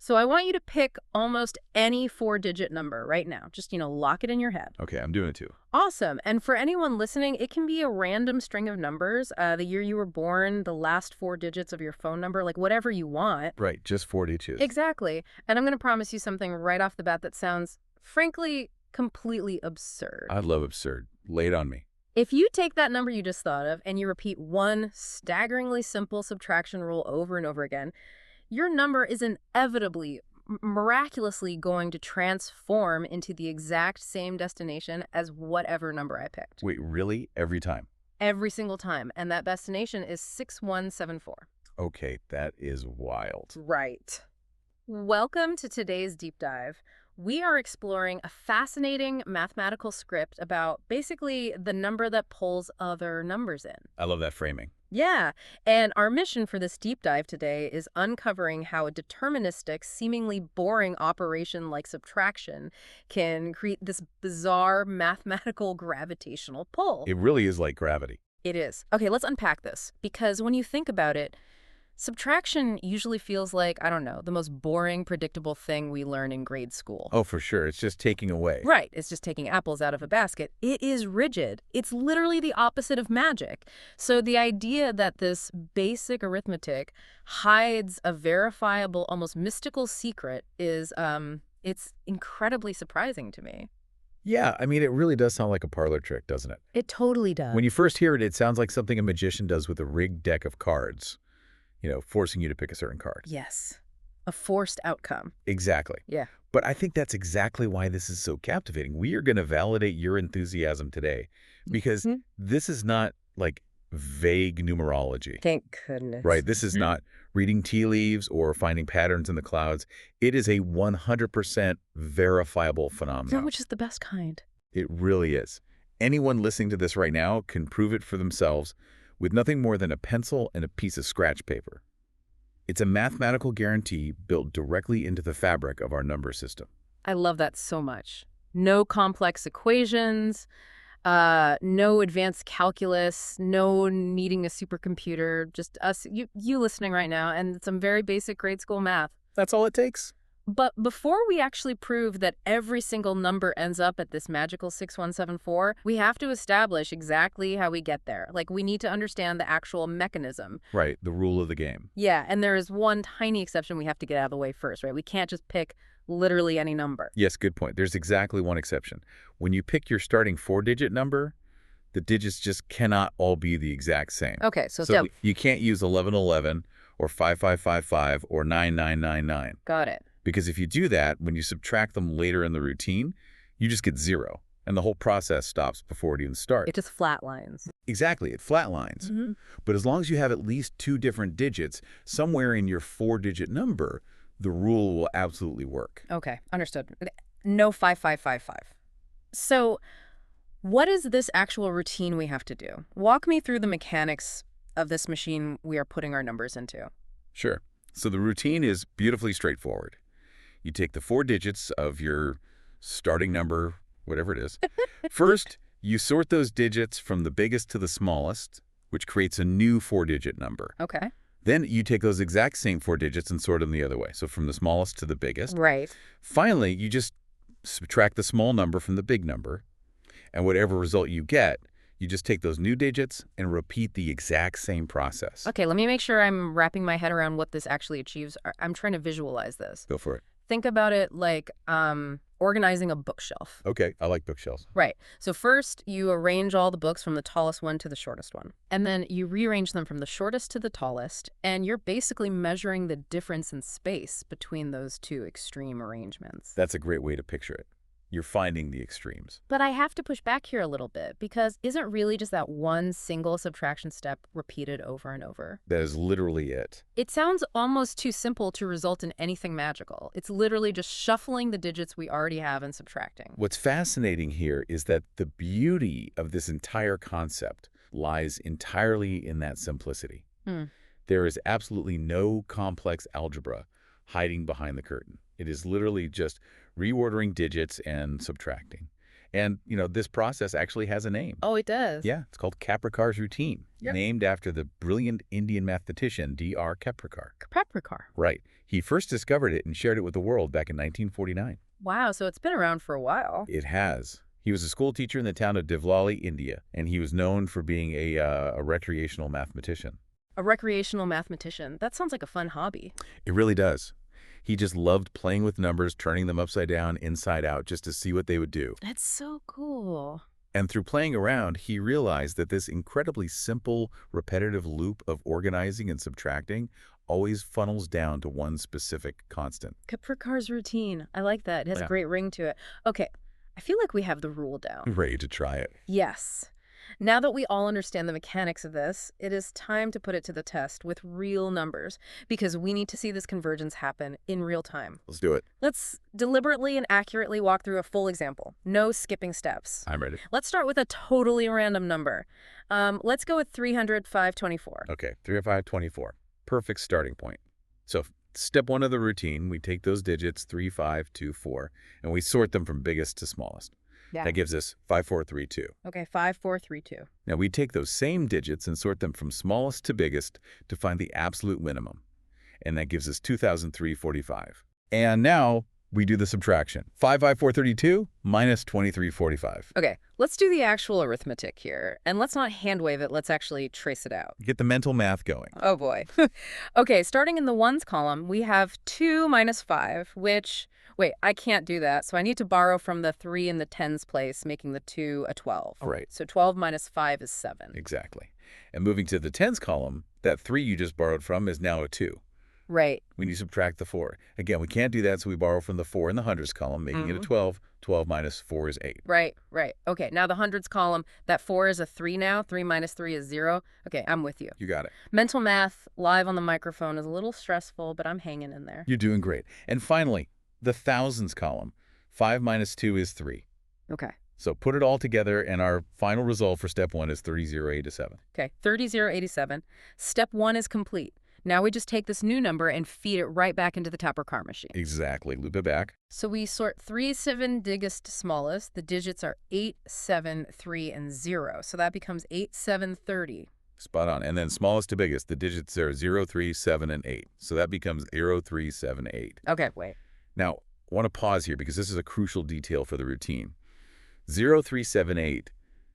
So I want you to pick almost any four-digit number right now. Just, lock it in your head. Okay, I'm doing it too. Awesome. And for anyone listening, it can be a random string of numbers, the year you were born, the last four digits of your phone number, like whatever you want. Right, just 4 to choose. Exactly. And I'm going to promise you something right off the bat that sounds, frankly, completely absurd. I love absurd. Lay it on me. If you take that number you just thought of and you repeat one staggeringly simple subtraction rule over and over again, your number is inevitably, miraculously going to transform into the exact same destination as whatever number I picked. Wait, really? Every time? Every single time. And that destination is 6174. Okay, that is wild. Right. Welcome to today's deep dive. We are exploring a fascinating mathematical script about basically the number that pulls other numbers in. I love that framing. Yeah, and our mission for this deep dive today is uncovering how a deterministic, seemingly boring operation like subtraction can create this bizarre mathematical gravitational pull. It really is like gravity. It is. Okay, let's unpack this, because when you think about it, subtraction usually feels like, I don't know, the most boring, predictable thing we learn in grade school. Oh, for sure. It's just taking away. Right. It's just taking apples out of a basket. It is rigid. It's literally the opposite of magic. So the idea that this basic arithmetic hides a verifiable, almost mystical secret is, it's incredibly surprising to me. Yeah, I mean, it really does sound like a parlor trick, doesn't it? It totally does. When you first hear it, it sounds like something a magician does with a rigged deck of cards. Forcing you to pick a certain card. Yes. A forced outcome. Exactly. Yeah. But I think that's exactly why this is so captivating. We are going to validate your enthusiasm today because this is not like vague numerology. Thank goodness. Right? This is not reading tea leaves or finding patterns in the clouds. It is a 100% verifiable phenomenon. Which is the best kind. It really is. Anyone listening to this right now can prove it for themselves with nothing more than a pencil and a piece of scratch paper. It's a mathematical guarantee built directly into the fabric of our number system. I love that so much. No complex equations, no advanced calculus, no needing a supercomputer, just us, you listening right now, and some very basic grade school math. That's all it takes. But before we actually prove that every single number ends up at this magical 6174, we have to establish exactly how we get there. Like, we need to understand the actual mechanism. Right, the rule of the game. Yeah, and there is one tiny exception we have to get out of the way first, right? We can't just pick literally any number. Yes, good point. There's exactly one exception. When you pick your starting four-digit number, the digits just cannot all be the exact same. Okay, so you can't use 1111 or 5555 or 9999. Got it. Because if you do that, when you subtract them later in the routine, you just get 0. And the whole process stops before it even starts. It just flatlines. Exactly. It flatlines. But as long as you have at least 2 different digits somewhere in your 4-digit number, the rule will absolutely work. Okay, understood. No 5555. So what is this actual routine we have to do? Walk me through the mechanics of this machine we are putting our numbers into. Sure. So the routine is beautifully straightforward. You take the 4 digits of your starting number, whatever it is. First, you sort those digits from the biggest to the smallest, which creates a new 4-digit number. Okay. Then you take those exact same 4 digits and sort them the other way. So from the smallest to the biggest. Right. Finally, you just subtract the small number from the big number. And whatever result you get, you just take those new digits and repeat the exact same process. Okay, let me make sure I'm wrapping my head around what this actually achieves. I'm trying to visualize this. Go for it. Think about it like organizing a bookshelf. Okay, I like bookshelves. Right. So first, you arrange all the books from the tallest one to the shortest one. And then you rearrange them from the shortest to the tallest. And you're basically measuring the difference in space between those two extreme arrangements. That's a great way to picture it. You're finding the extremes. But I have to push back here a little bit, because isn't really just that one single subtraction step repeated over and over? That is literally it. It sounds almost too simple to result in anything magical. It's literally just shuffling the digits we already have and subtracting. What's fascinating here is that the beauty of this entire concept lies entirely in that simplicity. There is absolutely no complex algebra hiding behind the curtain. It is literally just reordering digits and subtracting. And, this process actually has a name. Oh, it does? Yeah, it's called Kaprekar's routine, named after the brilliant Indian mathematician D.R. Kaprekar. Kaprekar. Right. He first discovered it and shared it with the world back in 1949. Wow, so it's been around for a while. It has. He was a school teacher in the town of Devlali, India, and he was known for being a recreational mathematician. A recreational mathematician. That sounds like a fun hobby. It really does. He just loved playing with numbers, turning them upside down, inside out, just to see what they would do. That's so cool. And through playing around, he realized that this incredibly simple, repetitive loop of organizing and subtracting always funnels down to one specific constant. Kaprekar's routine. I like that. It has a Yeah. great ring to it. Okay, I feel like we have the rule down. Ready to try it. Yes. Now that we all understand the mechanics of this, it is time to put it to the test with real numbers, because we need to see this convergence happen in real time. Let's do it. Let's deliberately and accurately walk through a full example. No skipping steps. I'm ready. Let's start with a totally random number. Let's go with 305/24. Okay, 3 of 5, 24. Perfect starting point. So step one of the routine, we take those digits, 3, 5, 2, 4, and we sort them from biggest to smallest. Yeah. That gives us 5, 4, 3, 2. Okay, 5432. Now we take those same digits and sort them from smallest to biggest to find the absolute minimum. And that gives us 2003.45. And now we do the subtraction. 55432 minus 2345. Okay, let's do the actual arithmetic here. And let's not hand wave it, let's actually trace it out. Get the mental math going. Oh boy. Okay, starting in the ones column, we have 2 minus 5, which, wait, I can't do that. So I need to borrow from the 3 in the tens place, making the 2 a 12. All right. So 12 minus 5 is 7. Exactly. And moving to the tens column, that 3 you just borrowed from is now a 2. Right. When you subtract the 4. Again, we can't do that, so we borrow from the 4 in the hundreds column, making it a 12. 12 minus 4 is 8. Right. Okay, now the hundreds column, that 4 is a 3 now. 3 minus 3 is 0. Okay, I'm with you. You got it. Mental math live on the microphone is a little stressful, but I'm hanging in there. You're doing great. And finally, the thousands column. 5 minus 2 is 3. Okay. So put it all together, and our final result for step 1 is 3087. Okay, 3087. Step 1 is complete. Now we just take this new number and feed it right back into the Kaprekar machine. Exactly. Loop it back. So we sort 3, 7 biggest to smallest. The digits are 8, 7, 3, and 0. So that becomes 8, 7, 30. Spot on. And then smallest to biggest, the digits are 0, 3, 7, and 8. So that becomes 0, 3, 7, 8. Okay, wait. Now, I want to pause here because this is a crucial detail for the routine. 0, 3, 7, 8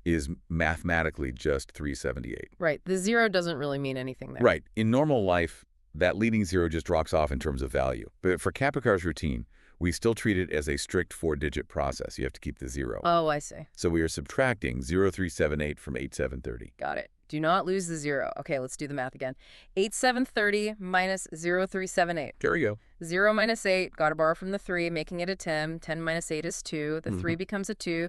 is mathematically just 378. Right, the 0 doesn't really mean anything there. Right. In normal life, that leading 0 just drops off in terms of value. But for Kaprekar's routine, we still treat it as a strict 4-digit process. You have to keep the 0. Oh, I see. So we are subtracting 0378 from 8730. Got it. Do not lose the 0. Okay, let's do the math again. 8730 minus 0378. There we go. 0 minus 8, got to borrow from the 3, making it a 10. 10 minus 8 is 2. The 3 becomes a 2.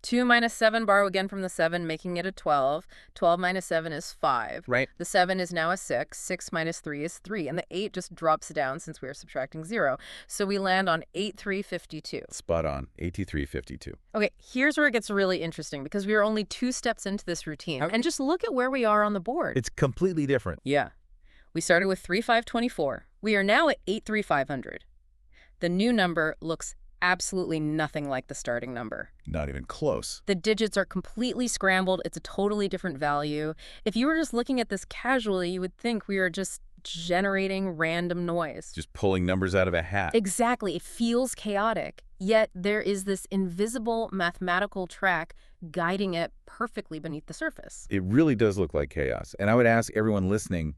2 minus 7, borrow again from the 7, making it a 12. 12 minus 7 is 5. Right. The 7 is now a 6. 6 minus 3 is 3. And the 8 just drops down since we are subtracting 0. So we land on 8352. Spot on. 8352. Okay, here's where it gets really interesting because we are only 2 steps into this routine. And just look at where we are on the board. It's completely different. Yeah. We started with 3524. We are now at 83500. The new number looks absolutely nothing like the starting number. Not even close. The digits are completely scrambled. It's a totally different value. If you were just looking at this casually, you would think we are just generating random noise. Just pulling numbers out of a hat. Exactly. It feels chaotic. Yet there is this invisible mathematical track guiding it perfectly beneath the surface. It really does look like chaos. And I would ask everyone listening,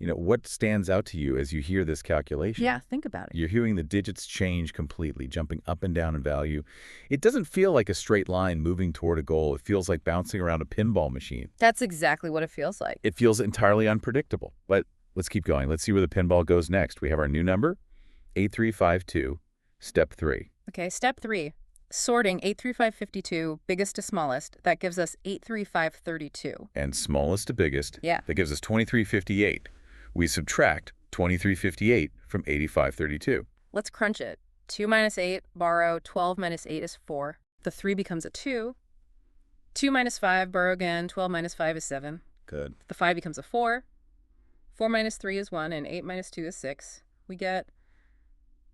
what stands out to you as you hear this calculation? Yeah, think about it. You're hearing the digits change completely, jumping up and down in value. It doesn't feel like a straight line moving toward a goal. It feels like bouncing around a pinball machine. That's exactly what it feels like. It feels entirely unpredictable. But let's keep going. Let's see where the pinball goes next. We have our new number, 8352, step 3. Okay, step 3. Sorting 83552, biggest to smallest, that gives us 83532. And smallest to biggest, Yeah. that gives us 2358. We subtract 2358 from 8532. Let's crunch it. 2 minus 8, borrow. 12 minus 8 is 4. The 3 becomes a 2. 2 minus 5, borrow again. 12 minus 5 is 7. Good. The 5 becomes a 4. 4 minus 3 is 1, and 8 minus 2 is 6. We get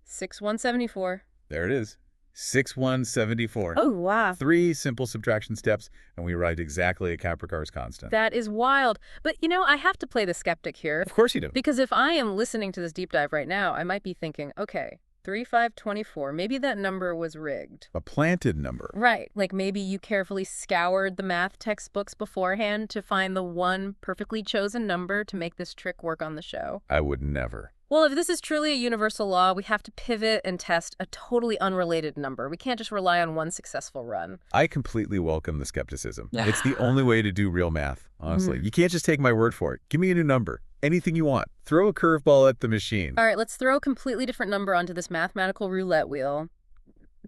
6174. There it is. 6174. Oh, wow. 3 simple subtraction steps, and we arrived exactly at Kaprekar's constant. That is wild. But, I have to play the skeptic here. Of course you do. Because if I am listening to this deep dive right now, I might be thinking, okay, 3524, maybe that number was rigged. A planted number. Right. Like maybe you carefully scoured the math textbooks beforehand to find the one perfectly chosen number to make this trick work on the show. I would never. Well, if this is truly a universal law, we have to pivot and test a totally unrelated number. We can't just rely on one successful run. I completely welcome the skepticism. It's the only way to do real math, honestly. You can't just take my word for it. Give me a new number. Anything you want. Throw a curveball at the machine. All right, let's throw a completely different number onto this mathematical roulette wheel.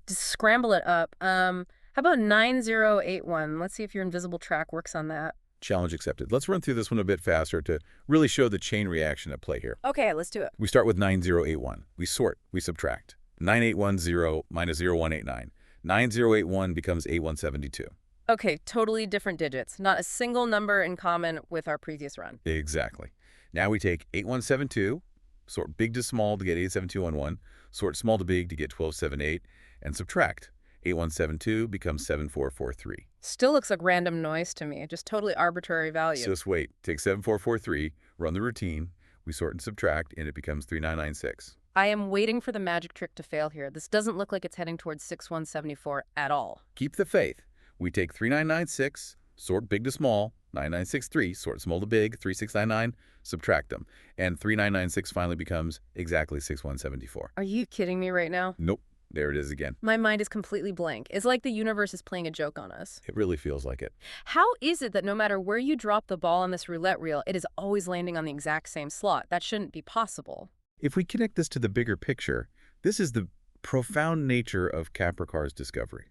Just scramble it up. How about 9081? Let's see if your invisible track works on that. Challenge accepted. Let's run through this one a bit faster to really show the chain reaction at play here. Okay, let's do it. We start with 9081. We sort, we subtract. 9810 minus 0189. 9081 becomes 8172. Okay, totally different digits. Not a single number in common with our previous run. Exactly. Now we take 8172, sort big to small to get 87211, sort small to big to get 1278, and subtract. 8172 becomes 7443. Still looks like random noise to me, just totally arbitrary value. Just wait. Take 7443, run the routine, we sort and subtract, and it becomes 3996. I am waiting for the magic trick to fail here. This doesn't look like it's heading towards 6174 at all. Keep the faith. We take 3996, sort big to small, 9963, sort small to big, 3699, subtract them. And 3996 finally becomes exactly 6174. Are you kidding me right now? Nope. There it is again. My mind is completely blank. It's like the universe is playing a joke on us. It really feels like it. How is it that no matter where you drop the ball on this roulette reel, it is always landing on the exact same slot? That shouldn't be possible. If we connect this to the bigger picture, this is the profound nature of Kaprekar's discovery.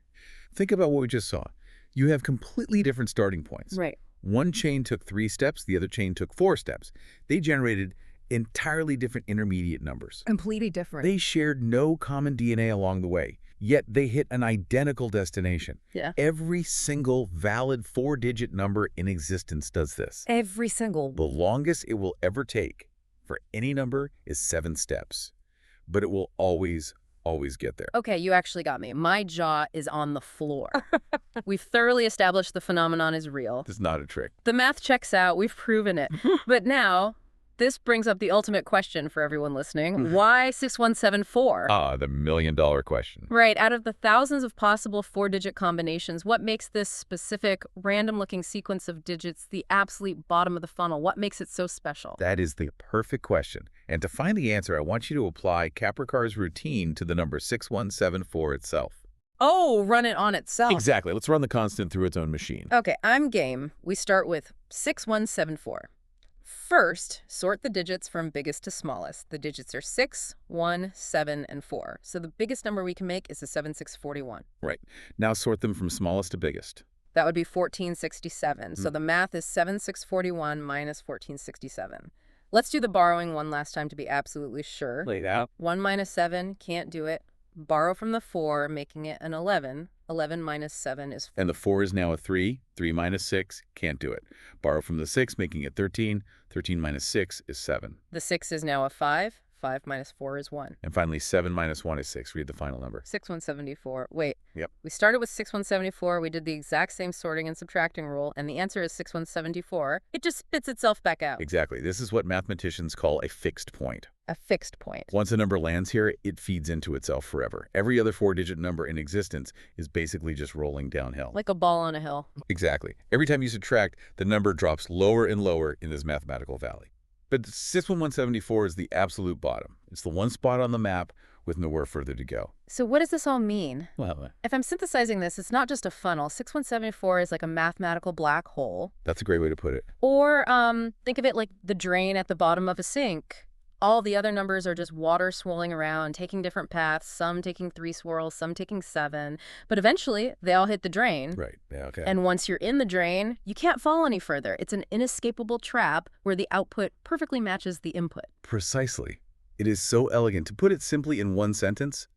Think about what we just saw. You have completely different starting points. Right. One chain took 3 steps, the other chain took 4 steps. They generated entirely different intermediate numbers. Completely different. They shared no common DNA along the way, yet they hit an identical destination. Yeah. Every single valid 4-digit number in existence does this. Every single. The longest it will ever take for any number is 7 steps, but it will always get there. Okay, you actually got me. My jaw is on the floor. We've thoroughly established the phenomenon is real. It's not a trick. The math checks out. We've proven it. But now, this brings up the ultimate question for everyone listening. Why 6174? Ah, the $1,000,000 question. Right. Out of the thousands of possible 4-digit combinations, what makes this specific random-looking sequence of digits the absolute bottom of the funnel? What makes it so special? That is the perfect question. And to find the answer, I want you to apply Kaprekar's routine to the number 6174 itself. Oh, run it on itself. Exactly. Let's run the constant through its own machine. Okay, I'm game. We start with 6174. First, sort the digits from biggest to smallest. The digits are 6, 1, 7, and 4. So the biggest number we can make is the 7641. Right. Now sort them from smallest to biggest. That would be 1467. So the math is 7641 minus 1467. Let's do the borrowing one last time to be absolutely sure. Laid out. 1 minus 7, can't do it. Borrow from the 4, making it an 11. 11 minus 7 is 4. And the 4 is now a 3. 3 minus 6, can't do it. Borrow from the 6, making it 13. 13 minus 6 is 7. The 6 is now a 5. 5 minus 4 is 1. And finally, 7 minus 1 is 6. Read the final number. 6174. Wait. Yep. We started with 6174. We did the exact same sorting and subtracting rule, and the answer is 6174. It just spits itself back out. Exactly. This is what mathematicians call a fixed point. A fixed point. Once a number lands here, it feeds into itself forever. Every other 4-digit number in existence is basically just rolling downhill. Like a ball on a hill. Exactly. Every time you subtract, the number drops lower and lower in this mathematical valley. But 61174 is the absolute bottom. It's the one spot on the map with nowhere further to go. So what does this all mean? Well, If I'm synthesizing this, it's not just a funnel. 6174 is like a mathematical black hole. that's a great way to put it. Or think of it like the drain at the bottom of a sink. All the other numbers are just water swirling around, taking different paths, some taking 3 swirls, some taking 7. But eventually, they all hit the drain. Right. Yeah, okay. And once you're in the drain, you can't fall any further. It's an inescapable trap where the output perfectly matches the input. Precisely. It is so elegant. To put it simply in one sentence,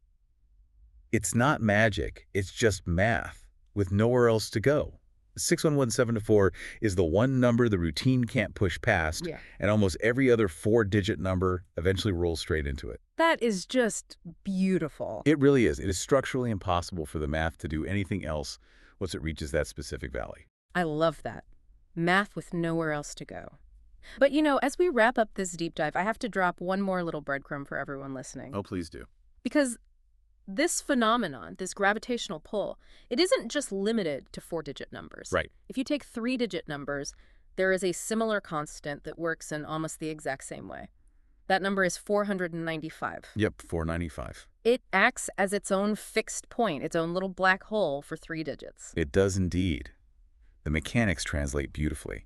it's not magic. It's just math with nowhere else to go. 61174 is the one number the routine can't push past, Yeah. and almost every other four-digit number eventually rolls straight into it. That is just beautiful. It really is. It is structurally impossible for the math to do anything else once it reaches that specific valley. I love that. Math with nowhere else to go. But as we wrap up this deep dive, I have to drop one more little breadcrumb for everyone listening. Oh, please do. Because this phenomenon, this gravitational pull, it isn't just limited to four-digit numbers. Right. If you take three-digit numbers, there is a similar constant that works in almost the exact same way. That number is 495. Yep, 495. It acts as its own fixed point, its own little black hole for three digits. It does indeed. The mechanics translate beautifully.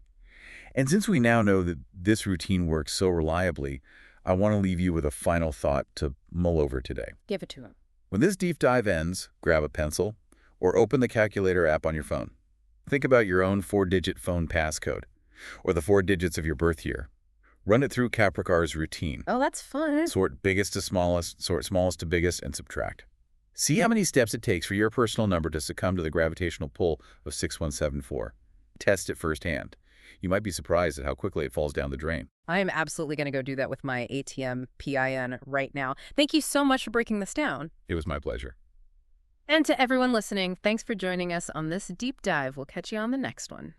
And since we now know that this routine works so reliably, I want to leave you with a final thought to mull over today. Give it to him. When this deep dive ends, grab a pencil or open the calculator app on your phone. Think about your own four-digit phone passcode or the four digits of your birth year. Run it through Kaprekar's routine. Oh, that's fun. Sort biggest to smallest, sort smallest to biggest, and subtract. See how many steps it takes for your personal number to succumb to the gravitational pull of 6174. Test it firsthand. You might be surprised at how quickly it falls down the drain. I am absolutely going to go do that with my ATM PIN right now. Thank you so much for breaking this down. It was my pleasure. And to everyone listening, thanks for joining us on this deep dive. We'll catch you on the next one.